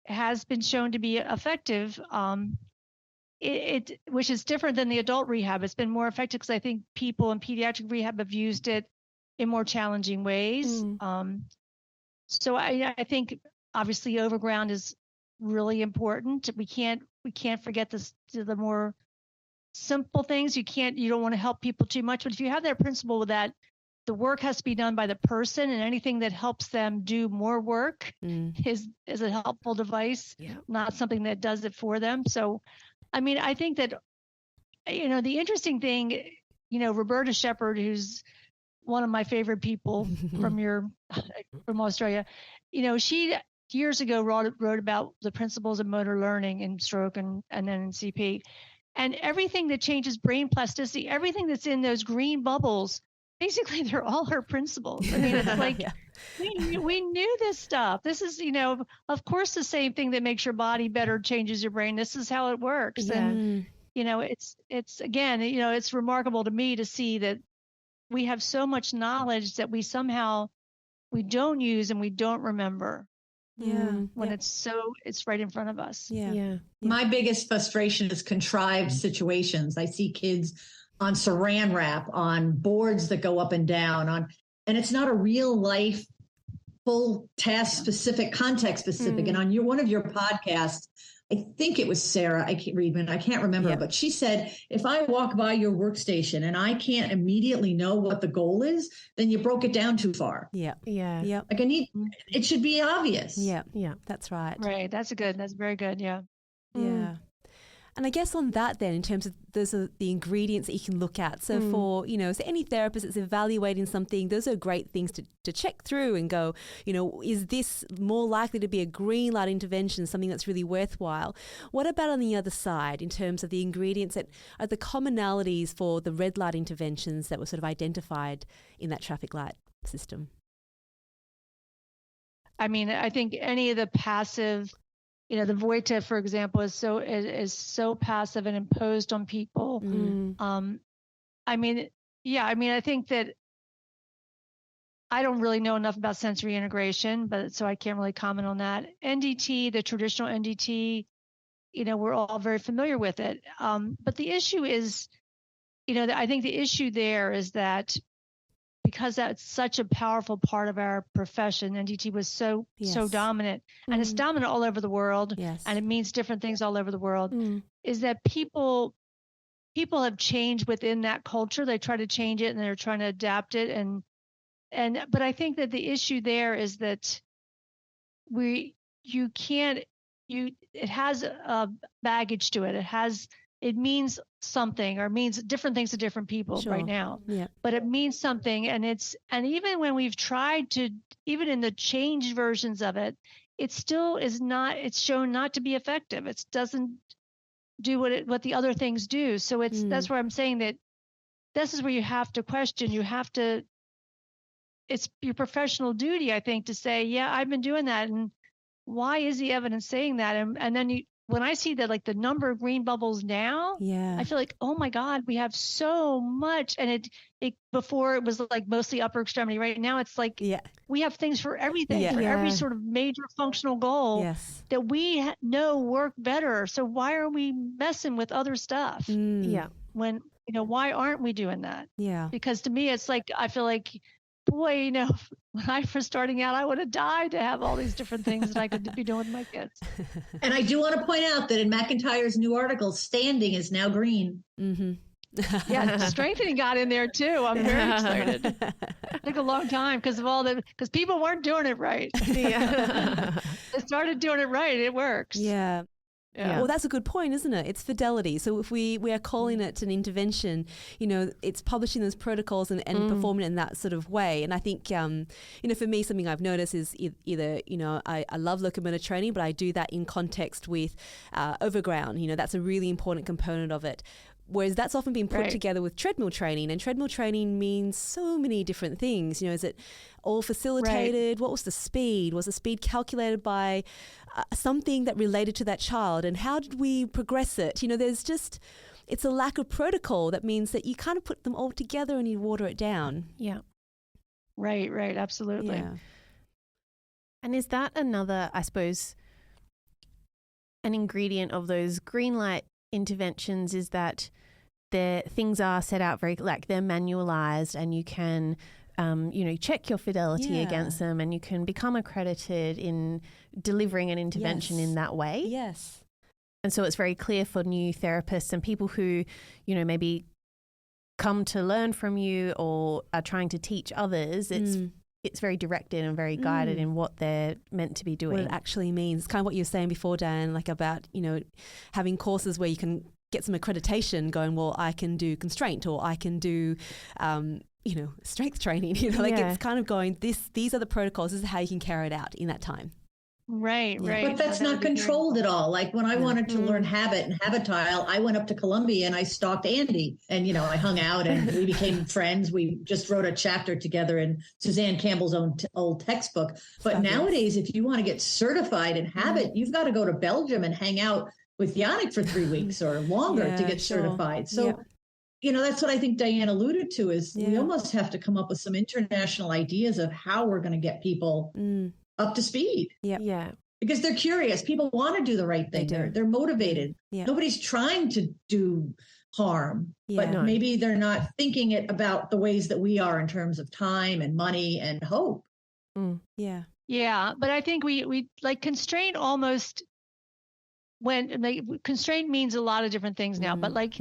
has been shown to be effective, which is different than the adult rehab. It's been more effective because I think people in pediatric rehab have used it in more challenging ways. So I think obviously overground is really important. We can't forget the more simple things. You don't want to help people too much, but if you have that principle that the work has to be done by the person, and anything that helps them do more work is a helpful device, not something that does it for them. So, I think that, the interesting thing, Roberta Shepherd, who's one of my favorite people from Australia, she years ago wrote about the principles of motor learning in stroke and then in CP. And everything that changes brain plasticity, everything that's in those green bubbles, basically they're all her principles. I mean, it's like we knew this stuff. This is, of course, the same thing that makes your body better changes your brain. This is how it works. Yeah. And, it's again, it's remarkable to me to see that we have so much knowledge that we don't use and we don't remember. When it's right in front of us. Yeah. My biggest frustration is contrived situations. I see kids on saran wrap, on boards that go up and down, and it's not a real life, full task specific, context specific. And on one of your podcasts, I think it was Sarah, I can't remember, but she said, if I walk by your workstation and I can't immediately know what the goal is, then you broke it down too far. Yeah. Like it should be obvious. Yeah. That's right. Right. That's very good. Yeah. Yeah. And I guess on that then, in terms of those are the ingredients that you can look at. So for, so any therapist that's evaluating something, those are great things to check through and go, is this more likely to be a green light intervention, something that's really worthwhile? What about on the other side in terms of the ingredients that are the commonalities for the red light interventions that were sort of identified in that traffic light system? I mean, I think any of the passive, the Voita, for example, is so passive and imposed on people. I think that I don't really know enough about sensory integration, so I can't really comment on that. NDT, the traditional NDT, we're all very familiar with it. But the issue is, I think the issue there is that because that's such a powerful part of our profession, NDT was so dominant, and it's dominant all over the world, and it means different things all over the world, is that people have changed within that culture. They try to change it and they're trying to adapt it. But I think that the issue there is that it has a baggage to it. It means something, or means different things to different people right now. Yeah. But it means something, and even when we've tried to, even in the changed versions of it, it still is not. It's shown not to be effective. It doesn't do what the other things do. So that's where I'm saying that this is where you have to question. It's your professional duty, I think, to say, yeah, I've been doing that, and why is the evidence saying that? And then when I see that, like the number of green bubbles now, I feel like, oh my God, we have so much. And it before it was like mostly upper extremity. Right now it's like we have things for everything, for every sort of major functional goal that we know work better. So why are we messing with other stuff? When, why aren't we doing that? Yeah. Because to me, it's like, I feel like, boy, when I was starting out, I would have died to have all these different things that I could be doing with my kids. And I do want to point out that in McIntyre's new article, standing is now green. Yeah, strengthening got in there too. I'm very excited. It took a long time because people weren't doing it right. They started doing it right. It works. Yeah. Well, that's a good point, isn't it? It's fidelity. So if we are calling it an intervention, it's publishing those protocols and performing it in that sort of way. And I think, for me, something I've noticed is either, I love locomotor training, but I do that in context with overground. That's a really important component of it. Whereas that's often been put together with treadmill training, and treadmill training means so many different things. Is it all facilitated? What was the speed? Was the speed calculated by something that related to that child? And how did we progress it? It's a lack of protocol that means that you kind of put them all together and you water it down. Yeah. Right, absolutely. Yeah. And is that another, I suppose, an ingredient of those green light interventions, is that things are set out very, like they're manualized, and you can check your fidelity against them, and you can become accredited in delivering an intervention in that way. Yes. And so it's very clear for new therapists and people who, maybe come to learn from you or are trying to teach others. It's very directed and very guided in what they're meant to be doing. What it actually means. It's kind of what you were saying before, Diane, like about, having courses where you can get some accreditation going, well, I can do constraint, or I can do, strength training. It's kind of going, these are the protocols, this is how you can carry it out in that time. Right, Yeah. right. But that's That would not be great. controlled at all. Like when I wanted to learn Habit and Habitile, I went up to Columbia and I stalked Andy. And, I hung out and we became friends. We just wrote a chapter together in Suzanne Campbell's old textbook. But Fabulous. nowadays, if you want to get certified in Habit, you've got to go to Belgium and hang out with Yannick for 3 weeks or longer Yeah, to get sure. certified. So, that's what I think Diane alluded to is we almost have to come up with some international ideas of how we're going to get people up to speed. Yeah. Because they're curious. People want to do the right thing. They're motivated. Yeah. Nobody's trying to do harm, Yeah. but maybe they're not thinking it about the ways that we are in terms of time and money and hope. Yeah. Yeah, but I think we like constraint almost constraint means a lot of different things now, but like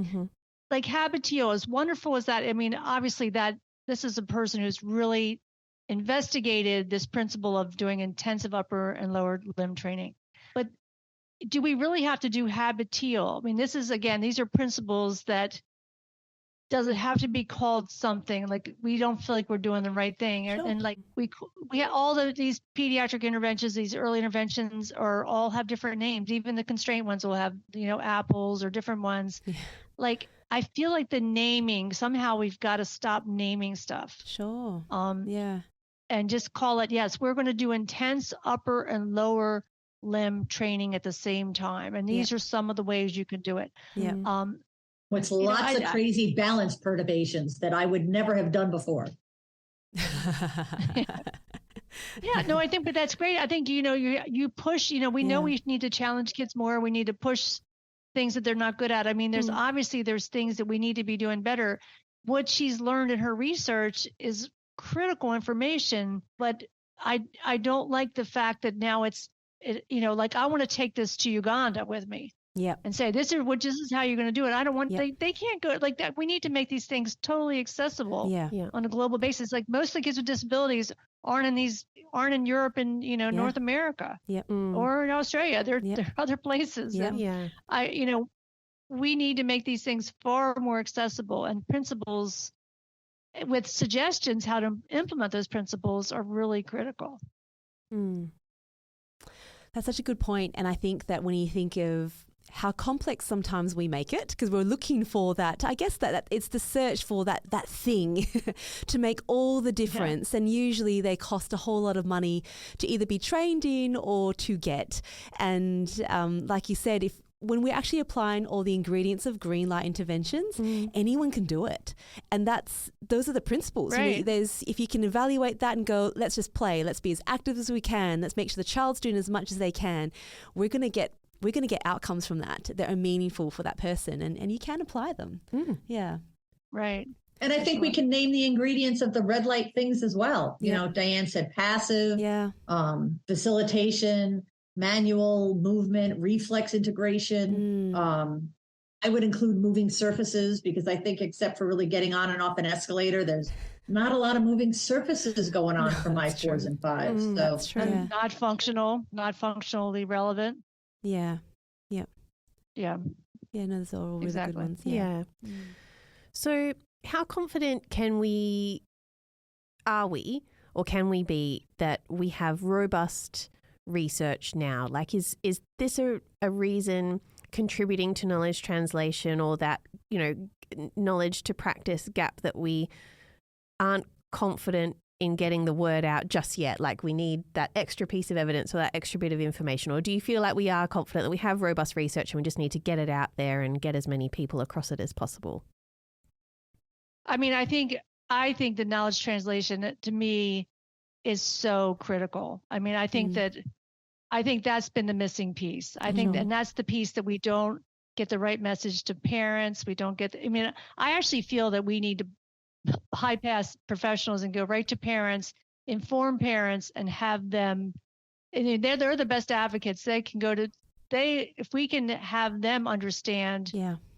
Habitio, as wonderful as that, I mean, obviously that this is a person who's really investigated this principle of doing intensive upper and lower limb training. But do we really have to do Habitio? I mean, these are principles that does it have to be called something like we don't feel like we're doing the right thing, and like we have all these pediatric interventions, these early interventions, or all have different names. Even the constraint ones will have apples or different ones. Like I feel like the naming somehow we've got to stop naming stuff. Sure. And just call it, yes, we're going to do intense upper and lower limb training at the same time, and these are some of the ways you can do it. With lots of crazy balance perturbations that I would never have done before. I think, but that's great. I think, you push, we know we need to challenge kids more. We need to push things that they're not good at. I mean, there's things that we need to be doing better. What she's learned in her research is critical information, but I don't like the fact that now like I want to take this to Uganda with me. And say, this is how you're going to do it. I don't want, they can't go like that. We need to make these things totally accessible on a global basis. Like most of the kids with disabilities aren't in Europe and, North America or in Australia. They're other places. And we need to make these things far more accessible, and principles with suggestions how to implement those principles are really critical. That's such a good point. And I think that when you think of how complex sometimes we make it, because we're looking for that, I guess that it's the search for that thing to make all the difference. And usually they cost a whole lot of money to either be trained in or to get. And like you said, when we're actually applying all the ingredients of green light interventions, anyone can do it. And those are the principles. Right. If you can evaluate that and go, let's just play, let's be as active as we can, let's make sure the child's doing as much as they can, we're going to get outcomes from that that are meaningful for that person, and you can apply them. Yeah. Right. And I think we can name the ingredients of the red light things as well. Diane said passive, facilitation, manual movement, reflex integration. I would include moving surfaces, because I think except for really getting on and off an escalator, there's not a lot of moving surfaces going on for my 4s and 5s. So that's true. And not functionally relevant. Yeah. No, those are all really good ones. So how confident can we be that we have robust research now? Like, is this a reason contributing to knowledge translation, or that, knowledge to practice gap, that we aren't confident in getting the word out just yet? Like, we need that extra piece of evidence or that extra bit of information? Or do you feel like we are confident that we have robust research and we just need to get it out there and get as many people across it as possible? I mean, I think the knowledge translation to me is so critical. I mean, I think that's been the missing piece. I think, and that's the piece that we don't get the right message to parents. I actually feel that we need to bypass professionals and go right to parents, inform parents, and have them. And they're the best advocates. They can go to if we can have them understand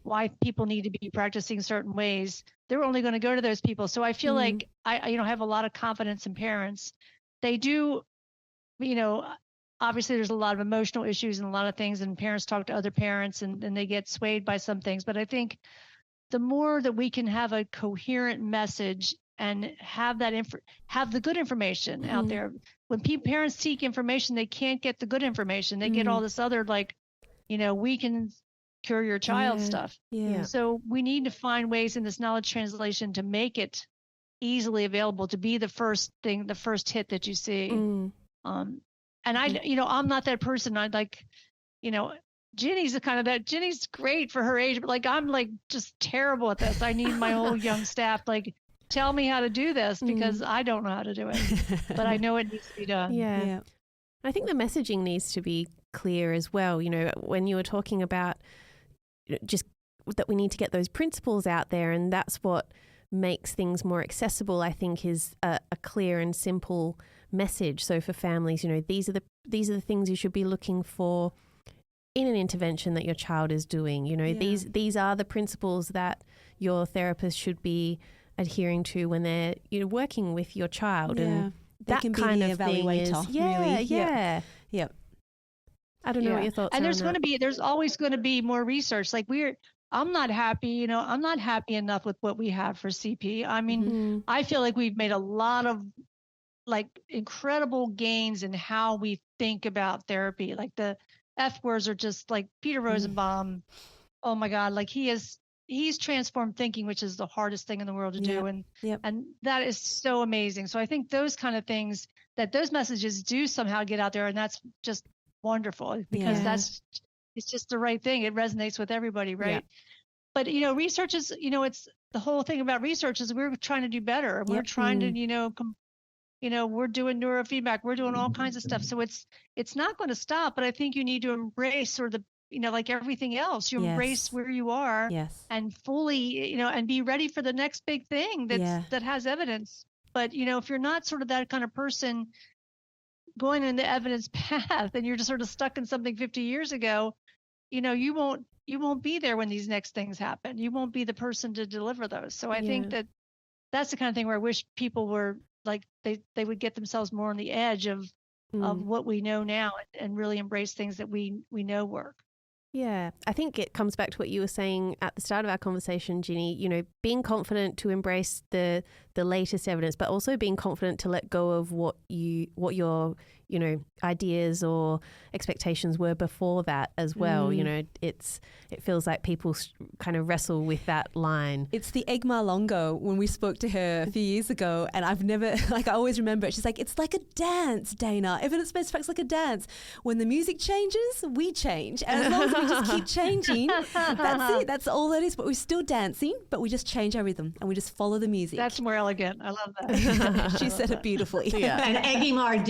why people need to be practicing certain ways, they're only going to go to those people. So I feel like I have a lot of confidence in parents. They do, obviously there's a lot of emotional issues and a lot of things, and parents talk to other parents and they get swayed by some things. But I think the more that we can have a coherent message and have have the good information out there. When parents seek information, they can't get the good information. They get all this other, like, we can cure your child stuff. Yeah. So we need to find ways in this knowledge translation to make it easily available, to be the first hit that you see. And I'm not that person. I'd like, Ginny's the kind of that. Ginny's great for her age, but like I'm like just terrible at this. I need my whole young staff like tell me how to do this because I don't know how to do it, but I know it needs to be done. Yeah. I think the messaging needs to be clear as well. When you were talking about just that we need to get those principles out there, and that's what makes things more accessible, I think, is a clear and simple message. So for families, these are the things you should be looking for in an intervention that your child is doing. These are the principles that your therapist should be adhering to when they're working with your child. And that can kind be of evaluator, thing is, really. Yeah. I don't know what your thoughts are. And there's always going to be more research. Like I'm not happy, I'm not happy enough with what we have for CP. I mean, I feel like we've made a lot of like incredible gains in how we think about therapy. Like the F words are just like Peter Rosenbaum. Oh my God. Like he's transformed thinking, which is the hardest thing in the world to do. And that is so amazing. So I think those kind of things, that those messages do somehow get out there, and that's just wonderful because it's just the right thing. It resonates with everybody. Right. But, research is, it's the whole thing about research is we're trying to do better. We're trying to, we're doing neurofeedback. We're doing all kinds of stuff. So it's not going to stop, but I think you need to embrace sort of like everything else, you embrace where you are and fully, and be ready for the next big thing that has evidence. But, if you're not sort of that kind of person going in the evidence path and you're just sort of stuck in something 50 years ago, you won't be there when these next things happen. You won't be the person to deliver those. So I think that's the kind of thing where I wish people were like, they would get themselves more on the edge of what we know now and really embrace things that we know work. Yeah, I think it comes back to what you were saying at the start of our conversation, Ginny, being confident to embrace the latest evidence, but also being confident to let go of what your ideas or expectations were before that as well. It feels like people kind of wrestle with that line. It's the Egmar Longo when we spoke to her a few years ago, and I've never, I always remember it. She's like, it's like a dance, Dana. Evidence-based facts like a dance. When the music changes, we change. And as long as we just keep changing, that's it. That's all that is. But we're still dancing, but we just change our rhythm and we just follow the music. That's more elegant. I love that. She said it beautifully. And Egmar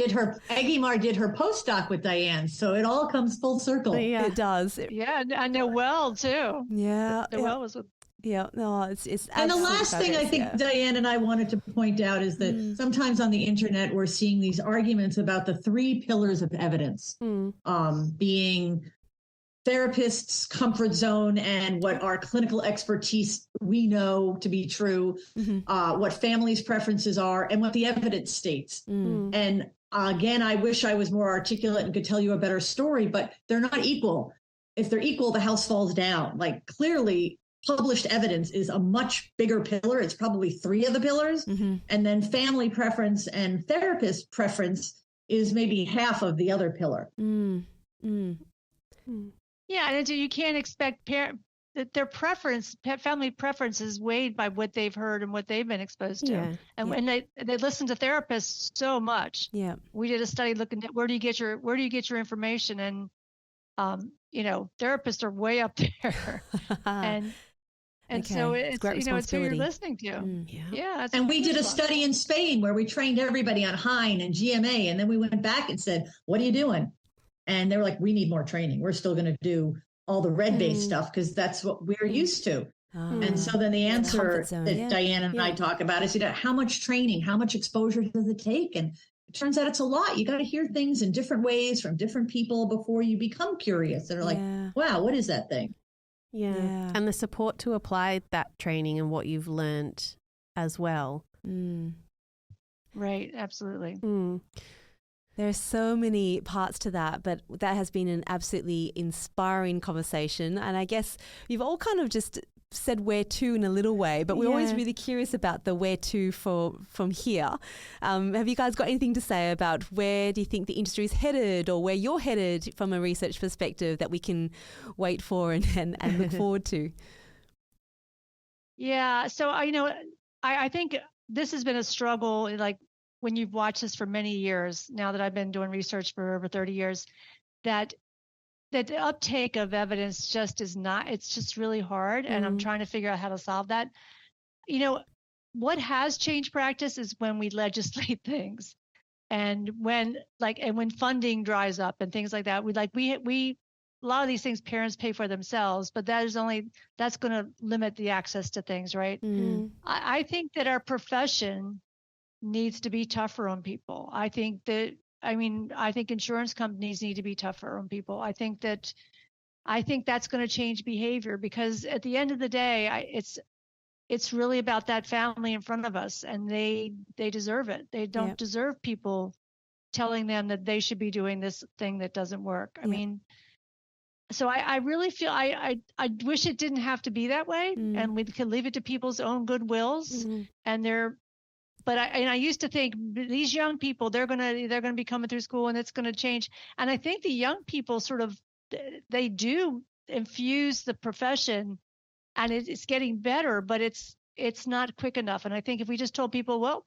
did her postdoc with Diane, so it all comes full circle. Yeah, it does. I know well too. Yeah, Noelle was with. Yeah, no, it's. And the last thing I think Diane and I wanted to point out is that sometimes on the internet we're seeing these arguments about the 3 pillars of evidence, being therapists' comfort zone and what our clinical expertise we know to be true, what families' preferences are, and what the evidence states. And again, I wish I was more articulate and could tell you a better story, but they're not equal. If they're equal, the house falls down. Like clearly, published evidence is a much bigger pillar. It's probably 3 of the pillars. And then family preference and therapist preference is maybe half of the other pillar. Yeah, and you can't expect their preference, family preference is weighed by what they've heard and what they've been exposed to. And when they listen to therapists so much. We did a study looking at where do you get your information, and therapists are way up there. And so it's it's who you're listening to. And we did a study in Spain where we trained everybody on Hein and GMA, and then we went back and said, "What are you doing?" And they were like, "We need more training. We're still going to do all the red-based stuff because that's what we're used to." And so then the answer that Diane and I talk about is, how much training, how much exposure does it take? And it turns out it's a lot. You got to hear things in different ways from different people before you become curious. And are like, wow, what is that thing? Yeah. And the support to apply that training and what you've learned as well. Right. Absolutely. There are so many parts to that, but that has been an absolutely inspiring conversation. And I guess you've all kind of just said where to in a little way, but we're always really curious about the where to from here. Have you guys got anything to say about where do you think the industry is headed, or where you're headed from a research perspective that we can wait for and look forward to? Yeah, so I think this has been a struggle, like when you've watched this for many years, now that I've been doing research for over 30 years, that the uptake of evidence just is not, it's just really hard. And I'm trying to figure out how to solve that. What has changed practice is when we legislate things, and when funding dries up and things like that. We a lot of these things parents pay for themselves, but that's going to limit the access to things, right? I think that our profession needs to be tougher on people. I think insurance companies need to be tougher on people. I think that's going to change behavior, because at the end of the day, it's really about that family in front of us, and they deserve it. They don't deserve people telling them that they should be doing this thing that doesn't work. I mean, so I really feel I wish it didn't have to be that way, and we could leave it to people's own good wills and But I used to think these young people, they're gonna be coming through school and it's gonna change. And I think the young people they do infuse the profession, and it's getting better, but it's not quick enough. And I think if we just told people, well,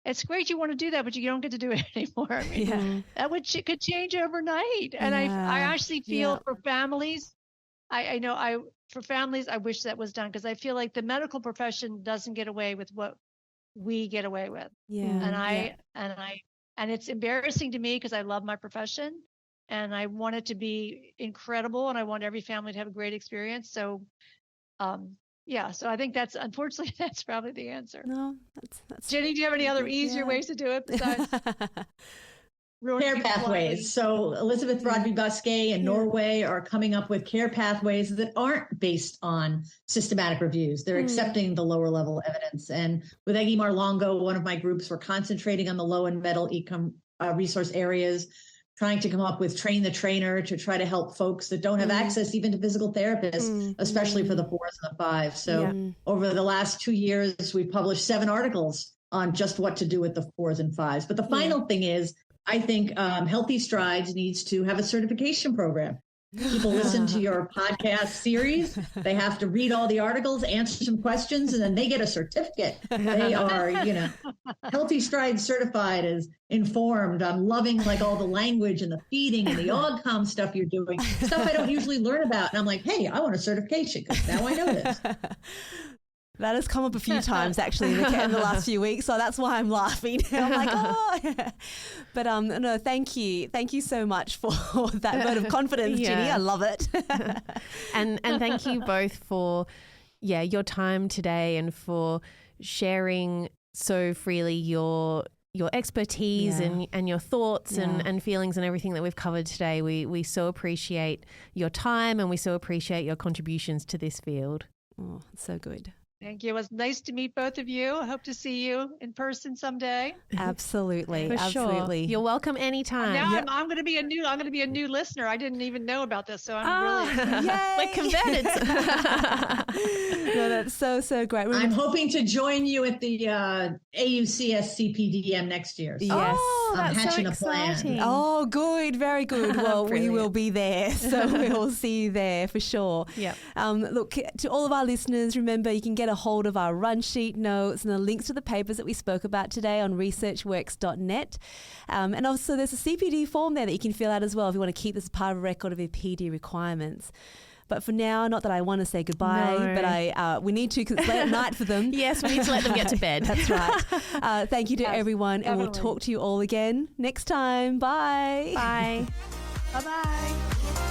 it's great you want to do that, but you don't get to do it anymore. I mean, it could change overnight. And I actually feel for families, for families, I wish that was done, because I feel like the medical profession doesn't get away with what we get away with. And it's embarrassing to me, because I love my profession and I want it to be incredible, and I want every family to have a great experience. So so I think unfortunately that's probably the answer. No, that's Ginny, do you have any other easier ways to do it besides care pathways? So Elizabeth Rodby-Busquet in Norway are coming up with care pathways that aren't based on systematic reviews. They're accepting the lower level evidence. And with Eggy Marlongo, one of my groups, we're concentrating on the low and middle income resource areas, trying to come up with train the trainer to try to help folks that don't have access even to physical therapists, especially for the 4s and the 5s. So over the last 2 years, we've published 7 articles on just what to do with the 4s and 5s. But the final thing is, I think Healthy Strides needs to have a certification program. People listen to your podcast series. They have to read all the articles, answer some questions, and then they get a certificate. They are, Healthy Strides certified as informed. I'm loving all the language and the feeding and the OGCOM stuff you're doing, stuff I don't usually learn about. And I'm like, hey, I want a certification because now I know this. That has come up a few times actually in the last few weeks, so that's why I'm laughing. I'm like, oh. But no, thank you so much for that vote of confidence, Ginny. I love it. and thank you both for your time today, and for sharing so freely your expertise and your thoughts and feelings and everything that we've covered today. We so appreciate your time, and we so appreciate your contributions to this field. Oh, so good. Thank you. It was nice to meet both of you. I hope to see you in person someday. Absolutely. Absolutely. Sure. You're welcome anytime. Now I'm going to be a new listener. I didn't even know about this, so I'm really we're converted. No, that's so great. I'm hoping to join you at the AUCS CPDM next year. So yes. I'm that's hatching so exciting. a plan. Oh, good. Very good. Well, we will be there. So we'll see you there for sure. Yep. Look, to all of our listeners, remember you can get a hold of our run sheet notes and the links to the papers that we spoke about today on researchworks.net. And also there's a CPD form there that you can fill out as well if you want to keep this as part of a record of your PD requirements. But for now, not that I want to say goodbye, but we need to, because it's late at night for them. Yes, we need to let them get to bed. That's right. Thank you to everyone, and we'll talk to you all again next time. Bye. Bye. Bye-bye.